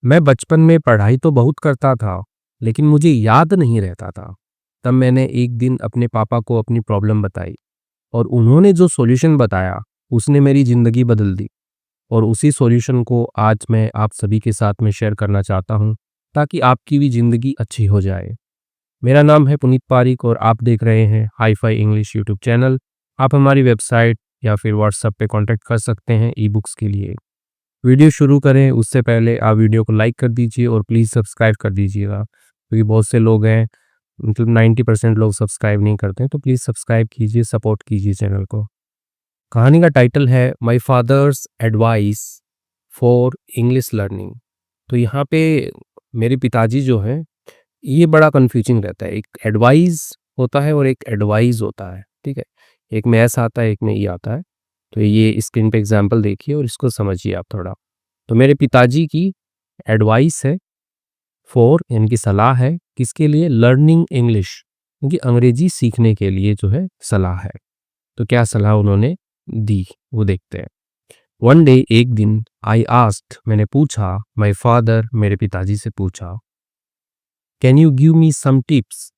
मैं बचपन में पढ़ाई तो बहुत करता था, लेकिन मुझे याद नहीं रहता था। तब मैंने एक दिन अपने पापा को अपनी प्रॉब्लम बताई और उन्होंने जो सॉल्यूशन बताया, उसने मेरी ज़िंदगी बदल दी। और उसी सॉल्यूशन को आज मैं आप सभी के साथ में शेयर करना चाहता हूँ, ताकि आपकी भी ज़िंदगी अच्छी हो जाए। मेरा नाम है पुनीत पारिक और आप देख रहे हैं हाई-फाई इंग्लिश यूट्यूब चैनल। आप हमारी वेबसाइट या फिर व्हाट्सएप पे कॉन्टैक्ट कर सकते हैं ई-बुक्स के लिए। वीडियो शुरू करें उससे पहले आप वीडियो को लाइक कर दीजिए और प्लीज़ सब्सक्राइब कर दीजिएगा, क्योंकि बहुत से लोग हैं, मतलब 90% लोग सब्सक्राइब नहीं करते हैं, तो प्लीज़ सब्सक्राइब कीजिए, सपोर्ट कीजिए चैनल को। कहानी का टाइटल है my father's advice for English learning. तो यहाँ पे मेरे पिताजी जो हैं, ये बड़ा कन्फ्यूजिंग रहता है। एक एडवाइस होता है और एक एडवाइस होता है, ठीक है? एक में एस आता है, एक में ई आता है। तो ये स्क्रीन पे एग्जांपल देखिए और इसको समझिए आप थोड़ा। तो मेरे पिताजी की एडवाइस है, फॉर यानी कि सलाह है, किसके लिए? लर्निंग इंग्लिश, क्योंकि अंग्रेजी सीखने के लिए जो है सलाह है। तो क्या सलाह उन्होंने दी, वो देखते हैं। वन डे, एक दिन, आई आस्क्ड, मैंने पूछा, माय फादर, मेरे पिताजी से पूछा, can you give me some tips?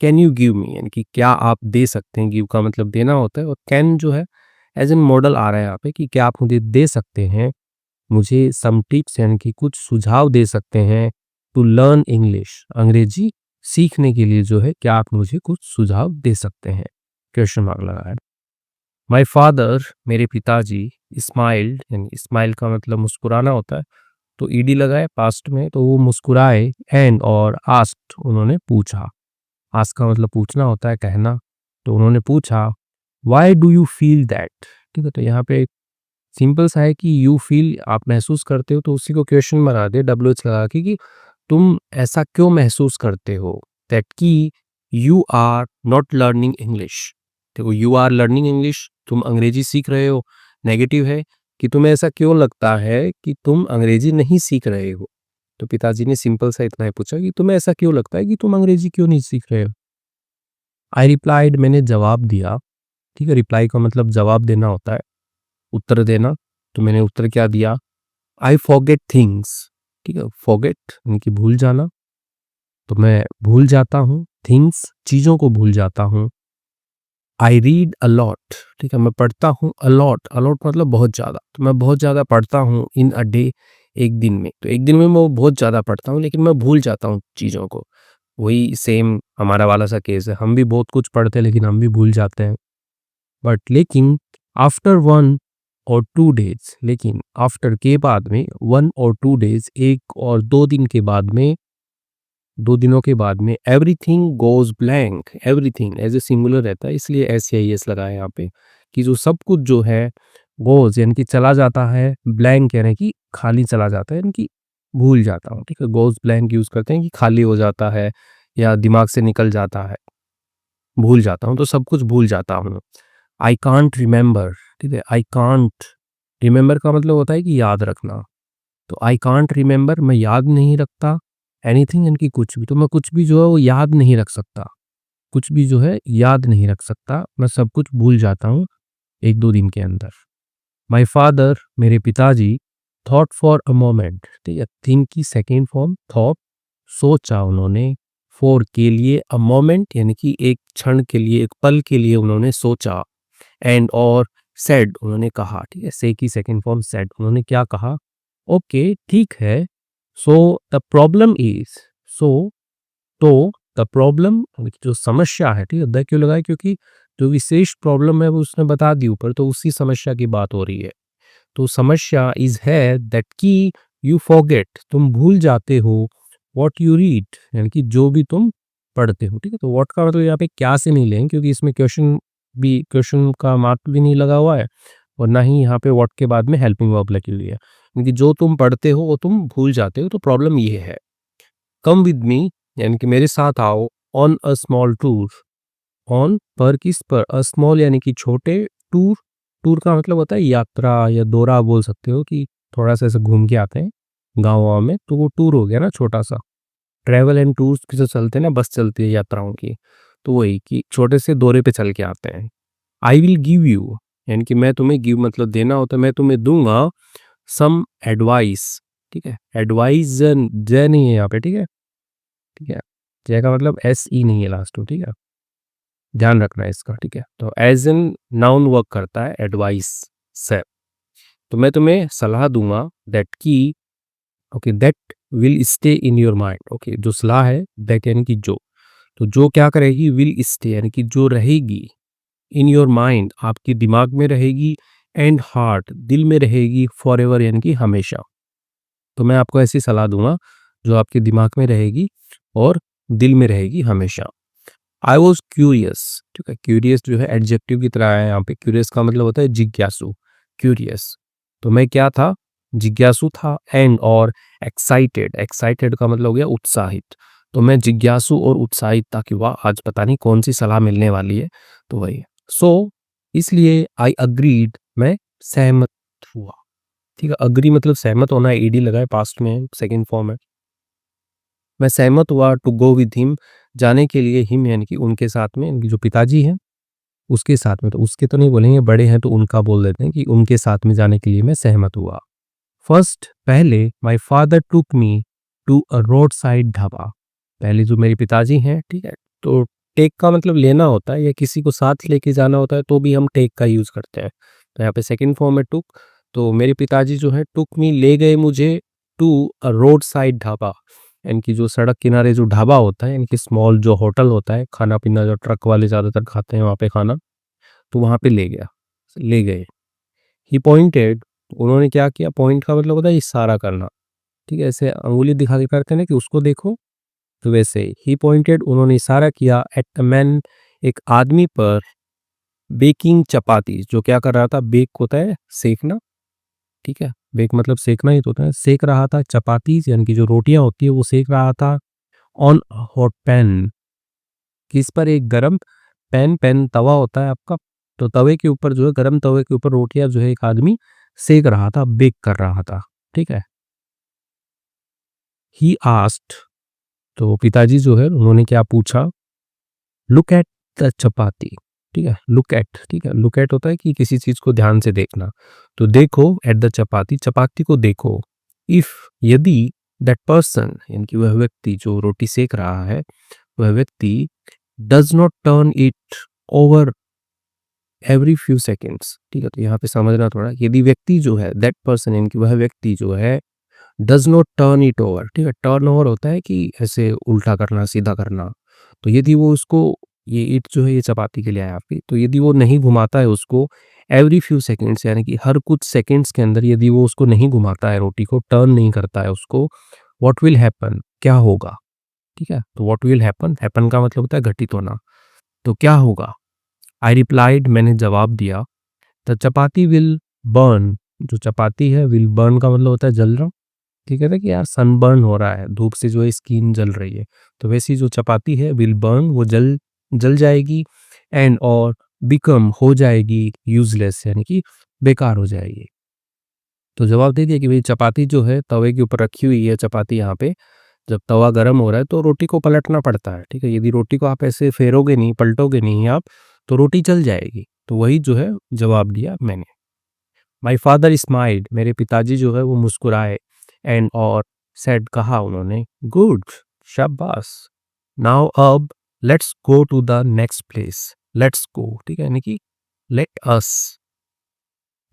Can you give me यानी कि क्या आप दे सकते हैं, गिव का मतलब देना होता है, और कैन जो है एज एन मॉडल आ रहा है यहाँ पे, कि क्या आप मुझे दे सकते हैं, मुझे सम टिप्स यानी कि कुछ सुझाव दे सकते हैं, टू लर्न इंग्लिश, अंग्रेजी सीखने के लिए जो है, क्या आप मुझे कुछ सुझाव दे सकते हैं? क्वेश्चन मार्क लगा है। माय फादर, मेरे पिताजी, स्माइल्ड यानी स्माइल का मतलब मुस्कुराना होता है, तो ईडी लगा है पास्ट में, तो वो मुस्कुराए, एंड और आस्क्ड, उन्होंने पूछा। आस्क का मतलब पूछना होता है, कहना। तो उन्होंने पूछा, why do you feel that? ठीक है, तो यहाँ पे सिंपल सा है कि यू फील, आप महसूस करते हो, तो उसी को क्वेश्चन बना दे WH लगा के, कि तुम ऐसा क्यों महसूस करते हो? दैट कि you are not learning English. देखो, यू आर लर्निंग इंग्लिश, तुम अंग्रेजी सीख रहे हो। नेगेटिव है कि तुम्हें ऐसा क्यों लगता है कि तुम अंग्रेजी नहीं सीख रहे हो। तो पिताजी ने सिंपल सा इतना ही पूछा कि तुम्हें ऐसा क्यों लगता है कि तुम अंग्रेजी क्यों नहीं सीख रहे हो? आई रिप्लाइड, मैंने जवाब दिया। ठीक है, रिप्लाई का मतलब जवाब देना होता है, उत्तर देना। तो मैंने उत्तर क्या दिया? I forget things. ठीक है, फॉरगेट यानी कि भूल जाना, तो मैं भूल जाता हूँ। थिंग्स, चीज़ों को भूल जाता हूँ। I read a lot. ठीक है, मैं पढ़ता हूँ। अलॉट, अलॉट मतलब बहुत ज़्यादा, तो मैं बहुत ज़्यादा पढ़ता हूँ। इन अ डे, एक दिन में, तो एक दिन में मैं बहुत ज़्यादा पढ़ता हूँ, लेकिन मैं भूल जाता हूँ चीज़ों को। वही सेम हमारा वाला सा केस है, हम भी बहुत कुछ पढ़ते हैं लेकिन हम भी भूल जाते हैं। बट लेकिन आफ्टर 1 और 2 डेज़, लेकिन आफ्टर के बाद में 1 और 2 डेज़, 1 और 2 दिन के बाद में, 2 दिनों के बाद में, everything goes blank. Everything as a singular रहता है, इसलिए एस-ए-आई-एस लगा है यहाँ पे, कि जो सब कुछ जो है, गोज़ यानी कि चला जाता है, ब्लैंक यानी कि खाली चला जाता है, यानी कि भूल जाता हूँ। ठीक है, गोज़ ब्लैंक यूज़ करते हैं कि खाली हो जाता है या दिमाग से निकल जाता है, भूल जाता हूँ, तो सब कुछ भूल जाता हूँ। I can't remember. ठीक है, आई कांट रिमेंबर का मतलब होता है कि याद रखना। तो आई कांट रिमेंबर, मैं याद नहीं रखता। एनीथिंग यानी कि कुछ भी, तो मैं कुछ भी जो है वो याद नहीं रख सकता। कुछ भी जो है याद नहीं रख सकता, मैं सब कुछ भूल जाता हूँ 1-2 दिन के अंदर। माय फादर, मेरे पिताजी, थॉट फॉर अ मोमेंट। ठीक है, थिंक की सेकेंड फॉर्म थॉट, सोचा उन्होंने, फॉर के लिए, अ मोमेंट यानी कि एक क्षण के लिए, एक पल के लिए उन्होंने सोचा, एंड और सेड, उन्होंने कहा। ठीक है, से की सेकंड फॉर्म सेड, उन्होंने क्या कहा? ओके, ठीक है। सो द प्रॉब्लम इज, सो, तो द प्रॉब्लम, जो समस्या है, ठीक है, द क्यों लगाए? क्योंकि जो विशेष प्रॉब्लम है वो उसने बता दी ऊपर, तो उसी समस्या की बात हो रही है। तो समस्या इज है दैट की यू फॉरगेट, तुम भूल जाते हो, व्हाट यू रीड यानी कि जो भी तुम पढ़ते हो। ठीक है, तो व्हाट का मतलब यहाँ पे क्या से नहीं लेंगे, क्योंकि इसमें क्वेश्चन का मार्क भी नहीं लगा हुआ है, और ना ही यहाँ पे व्हाट के बाद में हेल्पिंग वर्ब लगी हुई है, क्योंकि जो तुम पढ़ते हो वो तुम भूल जाते हो। तो प्रॉब्लम ये है। कम विद मी यानी कि मेरे साथ आओ, on a small tour. On पर, किस पर? अ स्मॉल यानी कि छोटे, टूर, टूर का मतलब होता है यात्रा या दौरा, बोल सकते हो कि थोड़ा सा ऐसे घूम के आते हैं गाँव वाँव में, तो वो टूर हो गया ना छोटा सा। ट्रैवल एंड टूर्स के जो चलते हैं ना, बस चलती है यात्राओं की, तो वही कि छोटे से दौरे पे चल के आते हैं। आई विल गिव यू यानी कि मैं तुम्हें, गिव मतलब देना होता है, मैं तुम्हें दूंगा, सम एडवाइस। ठीक है। एडवाइज जय नहीं है यहाँ पे, ठीक है, ठीक है। जय का मतलब एस ई नहीं है लास्ट में, ठीक है, ध्यान रखना है इसका, ठीक है। तो एज इन नाउन वर्क करता है एडवाइस से। तो मैं तुम्हें सलाह दूंगा दैट की, okay, that will stay in your mind. Okay, जो सलाह है दैट यानी कि जो, तो जो क्या करेगी, विल स्टे यानी कि जो रहेगी, इन योर माइंड आपके दिमाग में रहेगी, एंड हार्ट दिल में रहेगी, फॉर एवर यानी कि हमेशा। तो मैं आपको ऐसी सलाह दूंगा जो आपके दिमाग में रहेगी और दिल में रहेगी हमेशा। आई वॉज क्यूरियस, ठीक है, क्यूरियस जो है एडजेक्टिव की तरह है यहाँ पे। क्यूरियस का मतलब होता है जिज्ञासु, क्यूरियस। तो मैं क्या था, जिज्ञासु था, एंड और एक्साइटेड, एक्साइटेड का मतलब हो गया उत्साहित। तो मैं जिज्ञासु और उत्साहित था कि वाह आज पता नहीं कौन सी सलाह मिलने वाली है, तो वही। सो इसलिए आई अग्रीड, मैं सहमत हुआ, ठीक है। अग्री मतलब सहमत होना, ईडी लगा है, पास्ट में सेकंड फॉर्म है। मैं सहमत हुआ टू गो विद हिम, जाने के लिए, हिम यानी कि उनके साथ में, इनकी जो पिताजी हैं उसके साथ में। तो उसके तो नहीं बोलेंगे, बड़े हैं तो उनका बोल देते हैं कि उनके साथ में जाने के लिए मैं सहमत हुआ। फर्स्ट पहले my father took me to a road side dhaba. पहले जो मेरे पिताजी हैं, ठीक है, तो टेक का मतलब लेना होता है या किसी को साथ लेके जाना होता है तो भी हम टेक का यूज़ करते हैं। तो यहाँ पे सेकंड फॉर्म है टुक। तो मेरे पिताजी जो है टुक मी ले गए मुझे to a road side dhaba, यानी कि जो सड़क किनारे जो ढाबा होता है, यानी कि स्मॉल जो होटल होता है, खाना पीना जो ट्रक वाले ज़्यादातर खाते हैं वहाँ पे खाना, तो वहाँ पे ले गया, ले गए। ही पॉइंटेड, उन्होंने क्या किया, पॉइंट का मतलब होता है इशारा करना, ठीक है, ऐसे अंगुली दिखा के करते हैं ना कि उसको देखो, तो वैसे ही पॉइंटेड, उन्होंने इशारा किया एट अ मैन, एक आदमी पर, बेकिंग चपाती, जो क्या कर रहा था, बेक होता है सेकना, ठीक है, बेक मतलब सेकना ही तो होता है, सेक रहा था चपाती यानी कि जो रोटियां होती है वो सेक रहा था, ऑन हॉट पैन, किस पर, एक गरम पैन, पैन तवा होता है आपका, तो तवे के ऊपर जो है, गरम तवे के ऊपर रोटियां जो है एक आदमी सेक रहा था, बेक कर रहा था, ठीक है। ही आस्क्ड, तो पिताजी जो है उन्होंने क्या पूछा, लुक एट द चपाती, ठीक है, लुक एट, ठीक है, लुक एट होता है कि किसी चीज को ध्यान से देखना, तो देखो एट द चपाती, चपाती को देखो, इफ यदि, दैट पर्सन यानी कि वह व्यक्ति जो रोटी सेक रहा है, वह व्यक्ति does not turn it over every few seconds, ठीक है। तो यहाँ पे समझना थोड़ा, यदि व्यक्ति जो है, दैट पर्सन यानी कि वह व्यक्ति जो है, does not turn it over, ठीक है, टर्न ओवर होता है कि ऐसे उल्टा करना, सीधा करना, तो यदि वो उसको, ये इट जो है ये चपाती के लिए है आपकी, तो यदि वो नहीं घुमाता है उसको एवरी फ्यू सेकेंड्स, यानी कि हर कुछ सेकेंड्स के अंदर यदि वो उसको नहीं घुमाता है, रोटी को टर्न नहीं करता है उसको, व्हाट विल हैपन, क्या होगा, ठीक है। तो व्हाट विल हैपन, हैपन का मतलब होता है घटित होना, तो क्या होगा। आई रिप्लाइड, मैंने जवाब दिया, द चपाती विल बर्न, जो चपाती है, विल बर्न का मतलब होता है जलना, ठीक है ना, कि यार सनबर्न हो रहा है, धूप से जो है स्किन जल रही है, तो वैसी जो चपाती है विल बर्न, वो जल जल जाएगी, एंड और बिकम हो जाएगी, यूजलेस यानी कि बेकार हो जाएगी। तो जवाब दे दिया कि भाई चपाती जो है तवे के ऊपर रखी हुई है, चपाती यहाँ पे, जब तवा गर्म हो रहा है तो रोटी को पलटना पड़ता है, ठीक है, यदि रोटी को आप ऐसे फेरोगे नहीं, पलटोगे नहीं आप, तो रोटी जल जाएगी, तो वही जो है जवाब दिया मैंने। माई फादर स्माइल्ड, मेरे पिताजी जो है वो मुस्कुराए, एंड और सेड, कहा उन्होंने, गुड, शाबाश, नाउ अब let's go to the next place, let's go, ठीक है, यानी कि लेट अस,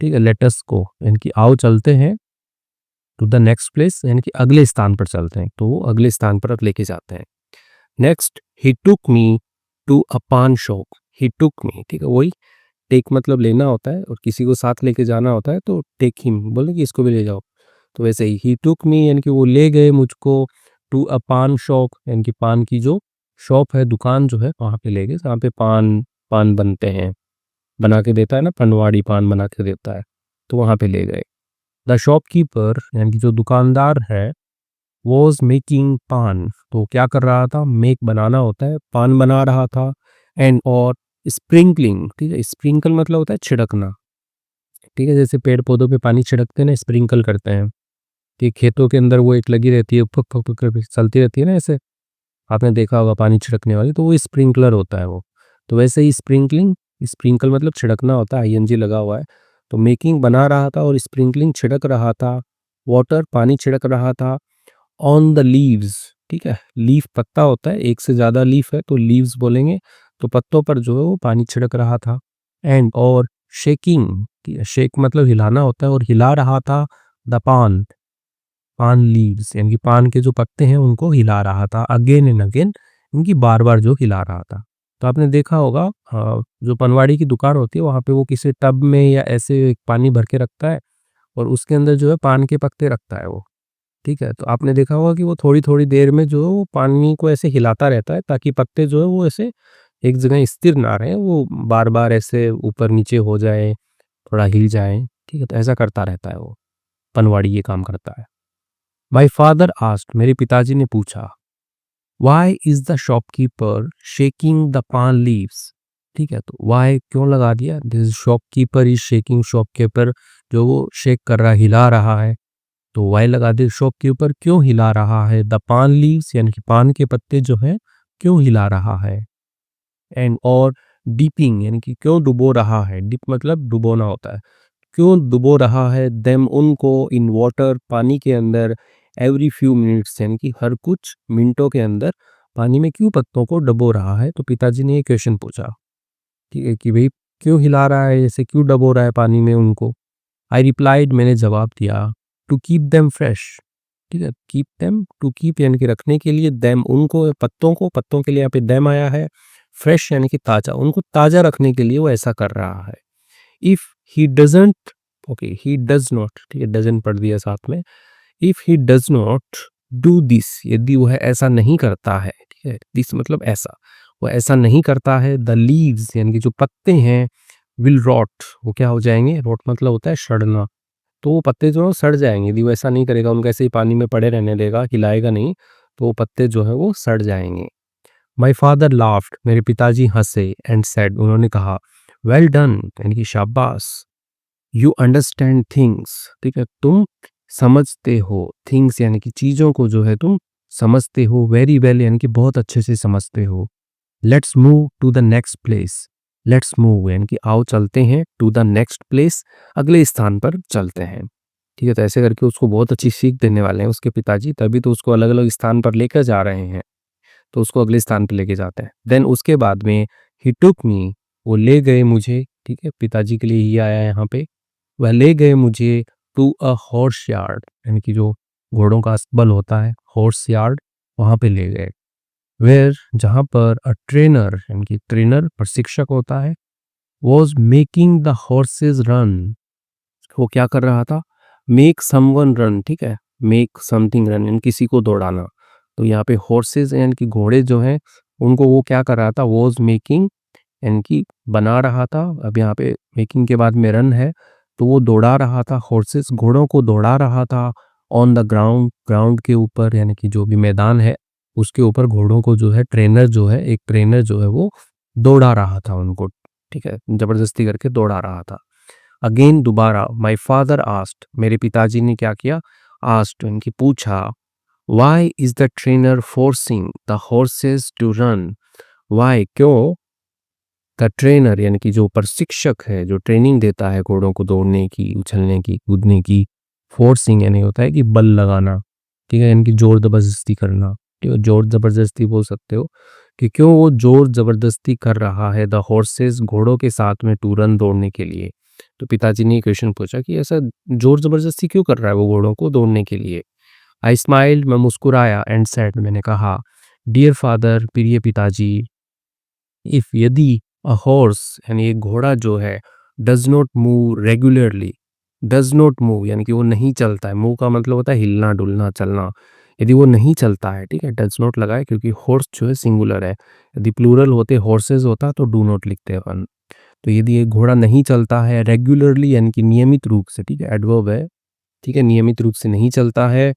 ठीक है, लेट अस गो यानी कि आओ चलते हैं, टू द नेक्स्ट प्लेस यानी कि अगले स्थान पर चलते हैं, तो वो अगले स्थान पर अब लेके जाते हैं। Next, he took me to अ पान शॉप, ही टुक मी, ठीक है, वही टेक मतलब लेना होता है और किसी को साथ लेके जाना होता है, तो टेक हिम बोले कि इसको भी ले जाओ, तो वैसे ही टुक मी यानी कि वो ले गए मुझको, टू अ पान शॉप यानी कि पान की जो शॉप है, दुकान जो है वहाँ पे ले गए, जहाँ पे पान पान बनते हैं, बना के देता है ना, पनवाड़ी पान बना के देता है, तो वहाँ पे ले गए। द शॉपकीपर यानी कि जो दुकानदार है, वॉज मेकिंग पान, तो क्या कर रहा था, मेक बनाना होता है, पान बना रहा था, एंड और स्प्रिंकलिंग, ठीक है, स्प्रिंकल मतलब होता है छिड़कना, ठीक है, जैसे पेड़ पौधों पे पानी छिड़कते हैं ना, स्प्रिंकल करते हैं, कि खेतों के अंदर वो एक लगी रहती है, फुक फुक फुक करके चलती रहती है ना ऐसे, आपने देखा होगा पानी छिड़कने वाली, तो वो स्प्रिंकलर होता है वो। तो वैसे ही स्प्रिंकलिंग, स्प्रिंकल मतलब छिड़कना होता है, आईएनजी लगा हुआ है, तो मेकिंग बना रहा था और स्प्रिंकलिंग छिड़क रहा था, वाटर पानी छिड़क रहा था, ऑन द लीव्स, ठीक है, लीफ पत्ता होता है, एक से ज़्यादा लीफ है तो लीव्स बोलेंगे, तो पत्तों पर जो है वो पानी छिड़क रहा था। एंड और शेकिंग, शेक मतलब हिलाना होता है, और हिला रहा था द पान, पान लीव्स यानी कि पान के जो पत्ते हैं उनको हिला रहा था, अगेन एंड अगेन, इनकी बार बार जो हिला रहा था। तो आपने देखा होगा जो पनवाड़ी की दुकान होती है वहाँ पे वो किसी टब में या ऐसे पानी भर के रखता है, और उसके अंदर जो है पान के पत्ते रखता है वो, ठीक है। तो आपने देखा होगा कि वो थोड़ी थोड़ी देर में जो है वो पानी को ऐसे हिलाता रहता है ताकि पत्ते जो है वो ऐसे एक जगह स्थिर ना रहे, वो बार बार ऐसे ऊपर नीचे हो जाए, थोड़ा हिल जाए, ठीक है। तो ऐसा करता रहता है वो, पनवाड़ी ये काम करता है। माई फादर आस्क्ड, मेरे पिताजी ने पूछा, why is the shopkeeper shaking the paan leaves, ठीक है। तो वाई क्यों लगा दिया, this shopkeeper is shaking, shopkeeper जो वो शेक कर रहा, हिला रहा है, तो वाई लगा दे, शॉपकीपर क्यों हिला रहा है द पान लीव्स यानी कि पान के पत्ते जो हैं क्यों हिला रहा है। एंड और डीपिंग यानी कि क्यों डुबो रहा है, डिप मतलब डुबोना होता है, क्यों डुबो रहा है देम उनको इन वाटर पानी के अंदर, एवरी फ्यू मिनट्स यानी कि हर कुछ मिनटों के अंदर पानी में क्यों पत्तों को डुबो रहा है। तो पिताजी ने ये क्वेश्चन पूछा, ठीक है, कि भाई क्यों हिला रहा है, जैसे क्यों डुबो रहा है पानी में उनको। आई रिप्लाइड, मैंने जवाब दिया, टू कीप देम फ्रेश, ठीक है, कीप देम, टू कीप यानी कि रखने के लिए, देम उनको, पत्तों को, पत्तों के लिए यहाँ पे देम आया है, फ्रेश यानी कि ताज़ा, उनको ताज़ा रखने के लिए वो ऐसा कर रहा है। If he doesn't, okay he does not, ठीक है, डजंट पढ़ दिया साथ में, if he does not do this, यदि वह ऐसा नहीं करता है, ठीक है, दिस मतलब ऐसा, वो ऐसा नहीं करता है, द लीव्स यानी कि जो पत्ते हैं, विल रॉट, वो क्या हो जाएंगे, रॉट मतलब होता है सड़ना, तो वो पत्ते जो है सड़ जाएंगे यदि वो ऐसा नहीं करेगा, उनको ऐसे ही पानी में पड़े रहने देगा, हिलाएगा नहीं, तो वो पत्ते जो है वो सड़ जाएंगे। माई फादर लाफ्ड, मेरे पिताजी हंसे, एंड सेड, उन्होंने कहा, वेल डन यानी कि शाबाश, यू अंडरस्टैंड थिंग्स, ठीक है, तुम समझते हो, थिंग्स यानी कि चीज़ों को जो है तुम समझते हो, वेरी वेल यानी कि बहुत अच्छे से समझते हो। Let's move to the next place, let's move यानी कि आओ चलते हैं, टू द नेक्स्ट प्लेस, अगले स्थान पर चलते हैं, ठीक है। तो ऐसे करके उसको बहुत अच्छी सीख देने वाले हैं उसके पिताजी, तभी तो उसको अलग अलग स्थान पर लेकर जा रहे हैं, तो उसको अगले स्थान पर लेके जाते हैं। देन उसके बाद में ही टुक मी, वो ले गए मुझे, ठीक है, पिताजी के लिए ही आया है यहाँ पे, वह ले गए मुझे टू अ हॉर्स यार्ड यानी कि जो घोड़ों का अस्तबल होता है, हॉर्स यार्ड, वहाँ पे ले गए। वेयर जहाँ पर अ ट्रेनर यानी कि ट्रेनर प्रशिक्षक होता है, was making the horses run, वो क्या कर रहा था, मेक समवन रन, ठीक है, मेक समथिंग रन यानी किसी को दौड़ाना, तो यहाँ पे हॉर्सेस यानी कि घोड़े जो हैं उनको वो क्या कर रहा था, वॉज मेकिंग यानी कि बना रहा था, अब यहाँ पे मेकिंग के बाद में रन है, तो वो दौड़ा रहा था, हॉर्सेस घोड़ों को दौड़ा रहा था, ऑन द ग्राउंड, ग्राउंड के ऊपर यानी कि जो भी मैदान है उसके ऊपर घोड़ों को जो है ट्रेनर जो है, एक ट्रेनर जो है वो दौड़ा रहा था उनको, ठीक है, जबरदस्ती करके दौड़ा रहा था। अगेन दोबारा, माई फादर आस्क्ड, मेरे पिताजी ने क्या किया, आस्क्ड यानी पूछा, why is the trainer forcing the horses to run, why क्यों, द ट्रेनर यानी कि जो प्रशिक्षक है, जो ट्रेनिंग देता है घोड़ों को दौड़ने की, उछलने की, कूदने की, फोर्सिंग यानी होता है कि बल लगाना, ठीक है, यानी कि जोर जबरदस्ती करना, ठीक है, जोर जबरदस्ती बोल सकते हो, कि क्यों वो जोर जबरदस्ती कर रहा है, द हॉर्सेस घोड़ों के साथ में टू रन दौड़ने के लिए। तो पिताजी ने क्वेश्चन पूछा कि ऐसा जोर जबरदस्ती क्यों कर रहा है वो घोड़ों को दौड़ने के लिए। आई स्माइल्ड, मैं मुस्कुराया, एंड सेड, मैंने कहा, डियर फादर, प्रिय पिताजी, इफ यदि अ हॉर्स यानी एक घोड़ा जो है, does not move regularly, does not move यानी कि वो नहीं चलता है, मूव का मतलब होता है हिलना डुलना चलना, यदि वो नहीं चलता है, ठीक है, डज नॉट लगाए क्योंकि हॉर्स जो है सिंगुलर है, यदि प्लूरल होते हॉर्सेज होता तो डू नॉट लिखते अपन। तो यदि एक घोड़ा नहीं चलता है रेगुलरली यानी कि नियमित रूप से, ठीक है, एडवर्ब है, ठीक है, नियमित रूप से नहीं चलता है,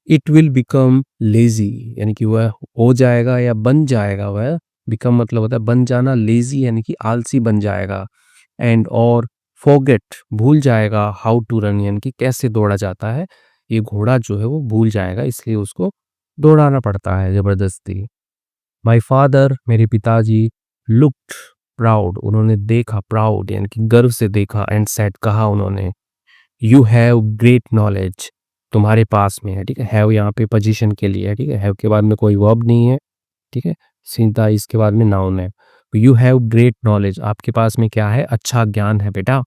इट विल बिकम लेजी यानी कि वह हो जाएगा या बन जाएगा, वह बिकम मतलब होता है बन जाना, लेजी यानी कि आलसी बन जाएगा, एंड और फॉरगेट भूल जाएगा, हाउ टू रन यानी कि कैसे दौड़ा जाता है, ये घोड़ा जो है वो भूल जाएगा, इसलिए उसको दौड़ाना पड़ता है जबरदस्ती। माई फादर, मेरे पिताजी, लुक्ड प्राउड, उन्होंने देखा, प्राउड यानी कि गर्व से देखा, एंड सेड, कहा उन्होंने, यू हैव ग्रेट नॉलेज, तुम्हारे पास में है, ठीक है। हैव यहाँ पे पोजीशन के लिए है, ठीक है। हैव के बाद में कोई वर्ब नहीं है, ठीक है। सीधा इसके बाद में नाउन है। यू हैव ग्रेट नॉलेज, आपके पास में क्या है, अच्छा ज्ञान है बेटा,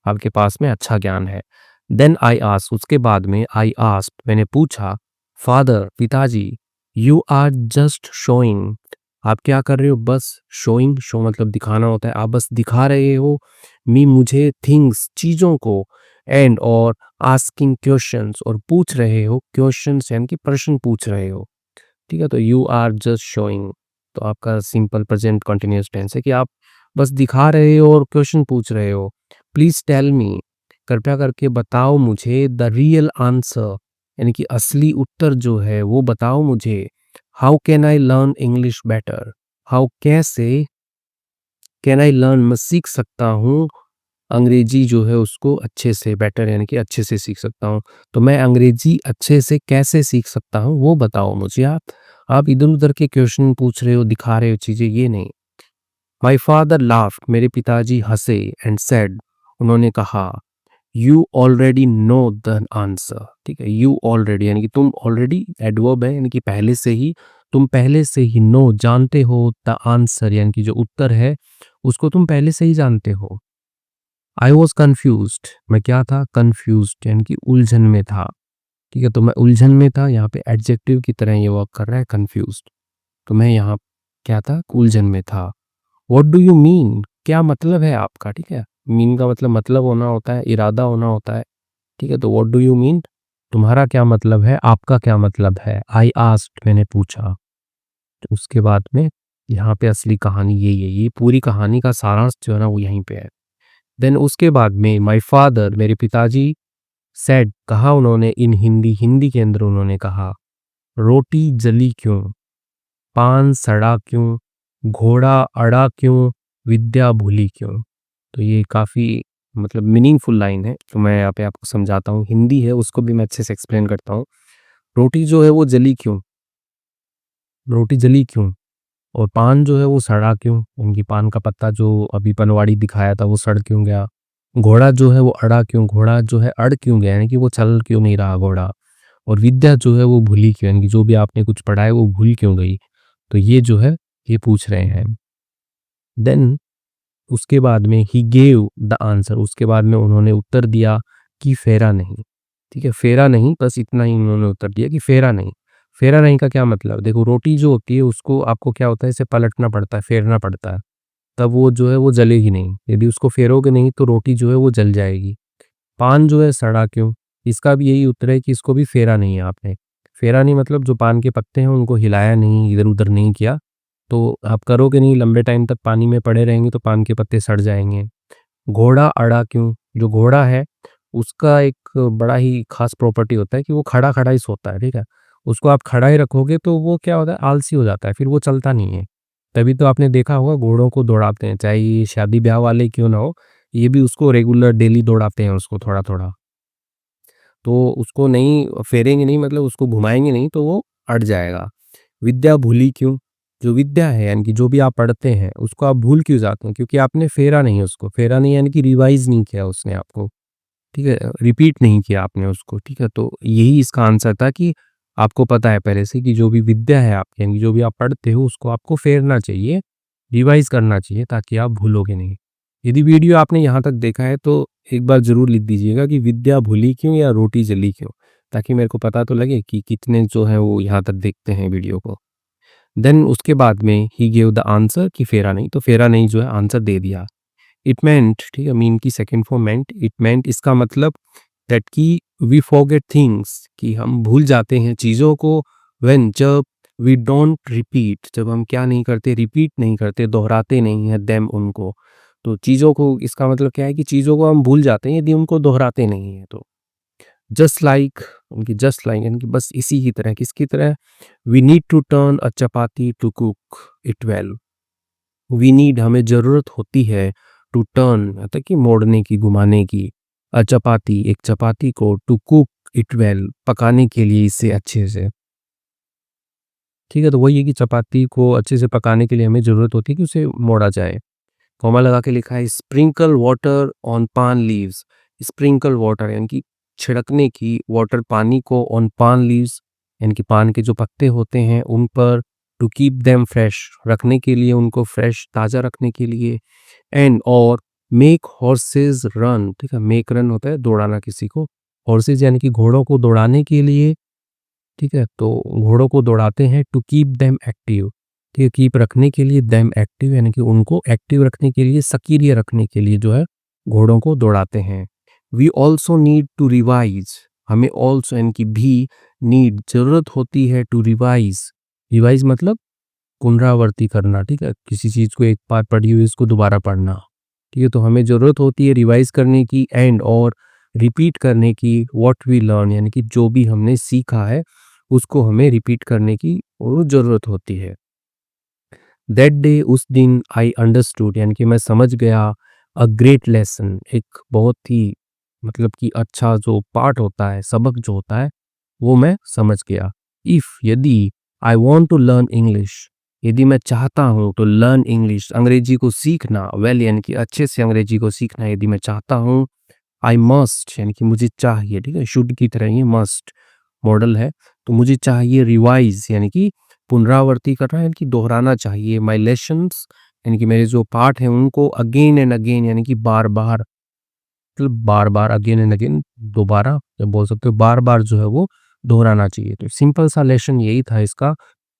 आपके पास में अच्छा ज्ञान है। देन आई आस्क्ड, उसके बाद में आई आस्क्ड, मैंने पूछा, फादर, पिताजी, यू आर जस्ट शोइंग, आप क्या कर रहे हो, बस, शोइंग, शो मतलब दिखाना होता है, आप बस दिखा रहे हो, मी मुझे, थिंग्स चीज़ों को, एंड और आस्किंग क्वेश्चंस और पूछ रहे हो, क्वेश्चंस यानी कि प्रश्न पूछ रहे हो, ठीक है। तो यू आर जस्ट शोइंग, तो आपका सिंपल प्रेजेंट कंटिन्यूअस टेंस है कि आप बस दिखा रहे हो और क्वेश्चन पूछ रहे हो। प्लीज टेल मी, कृपया करके बताओ मुझे, द रियल आंसर यानी कि असली उत्तर जो है वो बताओ मुझे। How can I learn English better, how कैसे कैन आई लर्न मैं सीख सकता हूँ अंग्रेजी जो है उसको अच्छे से, बेटर यानी कि अच्छे से सीख सकता हूँ। तो मैं अंग्रेजी अच्छे से कैसे सीख सकता हूँ वो बताओ मुझे। आप इधर उधर के क्वेश्चन पूछ रहे हो, दिखा रहे हो चीजें, ये नहीं। माई फादर लाफ्ड, मेरे पिताजी हंसे, एंड सेड, उन्होंने कहा, you already know the answer, ठीक है। यू ऑलरेडी यानी कि तुम, ऑलरेडी एडवर्ब है यानी कि पहले से ही, तुम पहले से ही, नो जानते हो, द आंसर यानी कि जो उत्तर है उसको तुम पहले से ही जानते हो। आई वॉज कन्फ्यूज्ड, मैं क्या था, कन्फ्यूज्ड यानी कि उलझन में था, ठीक है। तो मैं उलझन में था, यहाँ पे एडजेक्टिव की तरह ये वर्क कर रहा है, कन्फ्यूज्ड। तो मैं यहाँ क्या था, उलझन में था। व्हाट डू यू मीन, क्या मतलब है आपका, ठीक है। मीन का मतलब होना होता है, इरादा होना होता है, ठीक है। तो व्हाट डू यू मीन, तुम्हारा क्या मतलब है, आपका क्या मतलब है। आई आस्क्ड, मैंने पूछा। तो उसके बाद में यहाँ पे असली कहानी यही है, ये पूरी कहानी का सारांश जो है ना वो यहीं पे है। देन उसके बाद में माय फादर, मेरे पिताजी, सेड, कहा उन्होंने, इन हिंदी, हिंदी के अंदर उन्होंने कहा, रोटी जली क्यों, पान सड़ा क्यों, घोड़ा अड़ा क्यों, विद्या भूली क्यों। तो ये काफ़ी मीनिंगफुल लाइन है, तो मैं यहाँ पे आपको समझाता हूँ। हिंदी है उसको भी मैं अच्छे से एक्सप्लेन करता हूँ। रोटी जो है वो जली क्यों, रोटी जली क्यों, और पान जो है वो सड़ा क्यों, उनकी पान का पत्ता जो अभी पनवाड़ी दिखाया था वो सड़ क्यों गया। घोड़ा जो है वो अड़ा क्यों, घोड़ा जो है अड़ क्यों गया यानी कि वो चल क्यों नहीं रहा घोड़ा। और विद्या जो है वो भूली क्यों, यानी कि जो भी आपने कुछ पढ़ा है वो भूल क्यों गई। तो ये जो है ये पूछ रहे हैं। देन उसके बाद में ही गेव द आंसर, उसके बाद में उन्होंने उत्तर दिया कि फेरा नहीं, ठीक है। फेरा नहीं, बस इतना ही उन्होंने उत्तर दिया कि फेरा नहीं। फेरा नहीं का क्या मतलब, देखो रोटी जो होती है उसको आपको क्या होता है, इसे पलटना पड़ता है, फेरना पड़ता है, तब वो जो है वो जलेगी नहीं। यदि उसको फेरोगे नहीं तो रोटी जो है वो जल जाएगी। पान जो है सड़ा क्यों, इसका भी यही उत्तर है कि इसको भी फेरा नहीं है आपने। फेरा नहीं मतलब जो पान के पत्ते हैं उनको हिलाया नहीं, इधर उधर नहीं किया, तो आप करोगे नहीं, लंबे टाइम तक पानी में पड़े रहेंगे तो पान के पत्ते सड़ जाएंगे। घोड़ा अड़ा क्यों, जो घोड़ा है उसका एक बड़ा ही खास प्रॉपर्टी होता है कि वो खड़ा खड़ा ही सोता है, ठीक है। उसको आप खड़ा ही रखोगे तो वो क्या होता है, आलसी हो जाता है, फिर वो चलता नहीं है। तभी तो आपने देखा होगा घोड़ों को दौड़ाते हैं, चाहे ये शादी ब्याह वाले क्यों ना हो, ये भी उसको रेगुलर डेली दौड़ाते हैं उसको थोड़ा थोड़ा। तो उसको नहीं फेरेंगे नहीं, उसको घुमाएंगे नहीं तो वो अड़ जाएगा। विद्या भूली क्यों, जो विद्या है यानी कि जो भी आप पढ़ते हैं उसको आप भूल क्यों जाते हैं, क्योंकि आपने फेरा नहीं, उसको फेरा नहीं यानी कि रिवाइज नहीं किया उसने आपको, ठीक है, रिपीट नहीं किया आपने उसको, ठीक है। तो यही इसका आंसर था कि आपको पता है पहले से कि जो भी विद्या है आपकी यानी कि जो भी आप पढ़ते हो उसको आपको फेरना चाहिए, रिवाइज करना चाहिए, ताकि आप भूलोगे नहीं। यदि वीडियो आपने यहाँ तक देखा है तो एक बार ज़रूर लिख दीजिएगा कि विद्या भूली क्यों या रोटी जली क्यों, ताकि मेरे को पता तो लगे कि कितने जो हैं वो यहाँ तक देखते हैं वीडियो को। देन उसके बाद में ही गिव द आंसर कि फेरा नहीं, तो फेरा नहीं जो है आंसर दे दिया। इट मेंट, ठीक है, मीन की second form meant, it meant इसका मतलब दैट कि वी फॉरगेट थिंग्स, कि हम भूल जाते हैं चीज़ों को, व्हेन जब, वी डोंट रिपीट जब हम क्या नहीं करते, रिपीट नहीं करते, दोहराते नहीं हैं, देम उनको। तो चीज़ों को, इसका मतलब क्या है कि चीज़ों को हम भूल जाते हैं यदि उनको दोहराते नहीं हैं तो। जस्ट लाइक, उनकी जस्ट लाइक यानी कि बस इसी की तरह, किसकी तरह, we need to turn a chapati to cook it well, we need हमें ज़रूरत होती है, टू टर्न मतलब कि मोड़ने की, घुमाने की, अ चपाती एक चपाती को, टू कुक इट वेल पकाने के लिए इसे अच्छे से, ठीक है। तो वही है कि चपाती को अच्छे से पकाने के लिए हमें ज़रूरत होती है कि उसे मोड़ा जाए। कॉमा लगा के लिखा है, स्प्रिंकल वाटर ऑन पान लीव्स, स्प्रिंकल वाटर यानी कि छिड़कने की, वाटर पानी को ऑन पान लीव्स यानी कि पान के जो पत्ते होते हैं उन पर, टू कीप देम फ्रेश रखने के लिए, उनको फ्रेश ताज़ा रखने के लिए, एंड और मेक हॉर्सेस रन, ठीक है, मेक रन होता है दौड़ाना किसी को, हॉर्सेस यानी कि घोड़ों को दौड़ाने के लिए, ठीक है, तो घोड़ों को दौड़ाते हैं, टू कीप देम एक्टिव, ठीक है, कीप रखने के लिए, देम एक्टिव यानी कि उनको एक्टिव रखने के लिए, सक्रिय रखने के लिए जो है घोड़ों को दौड़ाते हैं। We also need to revise, हमें ऑल्सो यानी कि भी, नीड जरूरत होती है, टू रिवाइज, रिवाइज मतलब पुनरावर्ती करना, ठीक है, किसी चीज़ को एक बार पढ़ी हुई इसको दोबारा पढ़ना, ठीक है, तो हमें ज़रूरत होती है रिवाइज करने की, एंड और रिपीट करने की, व्हाट वी लर्न यानी कि जो भी हमने सीखा है उसको हमें रिपीट करने की वो ज़रूरत होती है। दैट डे, उस दिन, आई अंडरस्टूड यानी कि मैं समझ गया, अ ग्रेट लेसन, एक बहुत ही मतलब कि अच्छा जो पार्ट होता है, सबक जो होता है वो मैं समझ गया। इफ़ यदि, I want to learn English, यदि मैं चाहता हूँ तो लर्न इंग्लिश, अंग्रेजी को सीखना, वेल यानी कि अच्छे से अंग्रेजी को सीखना यदि मैं चाहता हूँ, आई मस्ट यानी कि मुझे चाहिए, ठीक है, शुड की तरह ये मस्ट मॉडल है, तो मुझे चाहिए रिवाइज यानी कि पुनरावर्ती करना यानी कि दोहराना चाहिए, माई लेसन्स यानी कि मेरे जो पाठ हैं उनको अगेन एंड अगेन यानी कि बार बार, मतलब बार बार, अगेन एंड अगेन दोबारा जब बोल सकते हो, बार बार जो है वो दोहराना चाहिए। तो सिंपल सा लेसन यही था इसका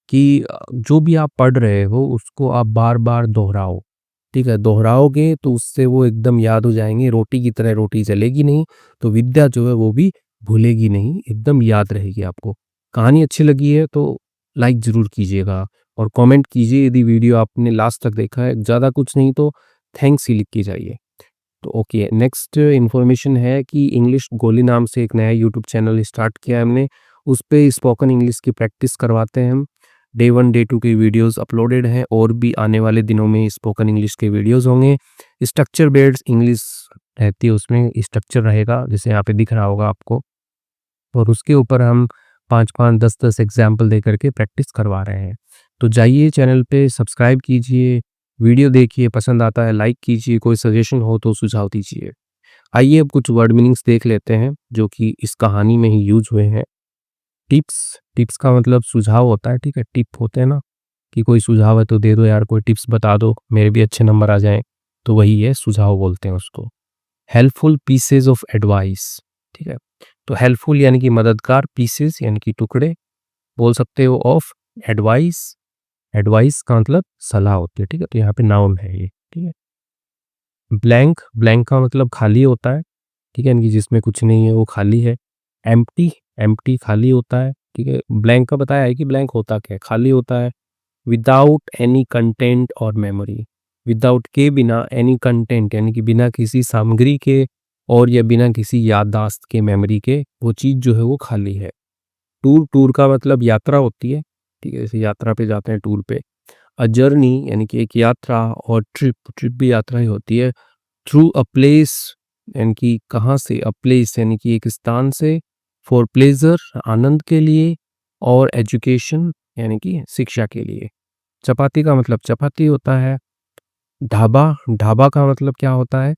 कि जो भी आप पढ़ रहे हो उसको आप बार बार दोहराओ, ठीक है, दोहराओगे तो उससे वो एकदम याद हो जाएंगे, रोटी की तरह रोटी जलेगी नहीं, तो विद्या जो है वो भी भूलेगी नहीं, एकदम याद रहेगी आपको। कहानी अच्छी लगी है तो लाइक ज़रूर कीजिएगा और कमेंट कीजिए यदि वीडियो आपने लास्ट तक देखा है, ज़्यादा कुछ नहीं तो थैंक्स ही लिख के जाइए। तो ओके, नेक्स्ट इन्फॉर्मेशन है कि इंग्लिश गोली नाम से एक नया यूट्यूब चैनल स्टार्ट किया है हमने, उस पे स्पोकन इंग्लिश की प्रैक्टिस करवाते हैं हम। डे 1 डे 2 के वीडियोस अपलोडेड हैं और भी आने वाले दिनों में स्पोकन इंग्लिश के वीडियोस होंगे। स्ट्रक्चर बेस्ड इंग्लिश रहती है उसमें, स्ट्रक्चर रहेगा जैसे यहाँ पे दिख रहा होगा आपको, और उसके ऊपर हम 5-5 10-10 एग्जाम्पल दे करके प्रैक्टिस करवा रहे हैं। तो जाइए चैनल पे सब्सक्राइब कीजिए, वीडियो देखिए, पसंद आता है लाइक कीजिए, कोई सजेशन हो तो सुझाव दीजिए। आइए अब कुछ वर्ड मीनिंग्स देख लेते हैं जो कि इस कहानी में ही यूज हुए हैं। टिप्स, टिप्स का मतलब सुझाव होता है, ठीक है, टिप होते हैं ना कि कोई सुझाव है तो दे दो यार, कोई टिप्स बता दो मेरे भी अच्छे नंबर आ जाएं, तो वही है सुझाव बोलते हैं उसको। हेल्पफुल पीसेज ऑफ एडवाइस, ठीक है, तो हेल्पफुल यानी कि मददगार, पीसेज यानी कि टुकड़े बोल सकते हो, ऑफ एडवाइस, एडवाइस का मतलब सलाह होती है, ठीक है, तो यहाँ पे नाउन है ये, ठीक है। ब्लैंक, ब्लैंक का मतलब खाली होता है, ठीक है, यानी कि जिसमें कुछ नहीं है वो खाली है। एम्प्टी, एम्प्टी खाली होता है, ठीक है, ब्लैंक का बताया है कि ब्लैंक होता क्या है, खाली होता है। विदाउट एनी कंटेंट और मेमोरी, विदाउट के बिना, एनी कंटेंट यानी कि बिना किसी सामग्री के और या बिना किसी याददाश्त के, मेमोरी के, वो चीज़ जो है वो खाली है। टूर, टूर का मतलब यात्रा होती है, ठीक है, जैसे यात्रा पे जाते हैं टूर पे। अ जर्नी यानी कि एक यात्रा, और ट्रिप, ट्रिप भी यात्रा ही होती है। थ्रू अ प्लेस यानी कि कहाँ से, अ प्लेस यानी कि एक स्थान से, फॉर प्लेजर आनंद के लिए, और एजुकेशन यानी कि शिक्षा के लिए। चपाती का मतलब चपाती होता है। ढाबा, ढाबा का मतलब क्या होता है,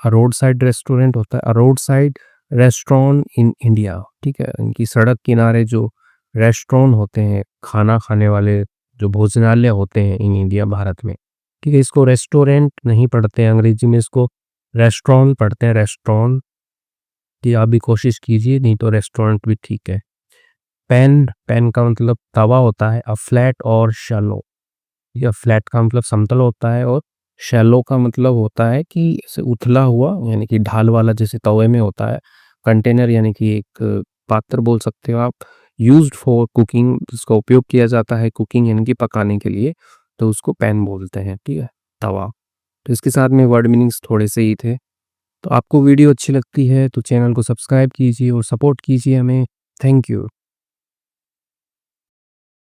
अ रोड साइड रेस्टोरेंट होता है, a road side restaurant in India, ठीक है, इनकी सड़क किनारे जो रेस्टोरेंट होते हैं, खाना खाने वाले जो भोजनालय होते हैं इन इंडिया, भारत में, ठीक है, इसको रेस्टोरेंट नहीं पढ़ते हैं अंग्रेजी में, इसको रेस्टोरेंट पढ़ते हैं, रेस्टोरेंट, कि आप भी कोशिश कीजिए, नहीं तो रेस्टोरेंट भी ठीक है। पैन, पैन का मतलब तवा होता है। अ फ्लैट और शैलो, या फ्लैट का मतलब समतल होता है, और शैलो का मतलब होता है कि इसे उथला हुआ यानी कि ढाल वाला, जैसे तवे में होता है। कंटेनर यानी कि एक पात्र बोल सकते हो आप। यूज्ड फॉर कुकिंग, जिसका उपयोग किया जाता है कुकिंग यानी कि पकाने के लिए, तो उसको पैन बोलते हैं, ठीक है, तवा। तो इसके साथ में वर्ड मीनिंग्स थोड़े से ही थे। तो आपको वीडियो अच्छी लगती है तो चैनल को सब्सक्राइब कीजिए और सपोर्ट कीजिए हमें। Thank you.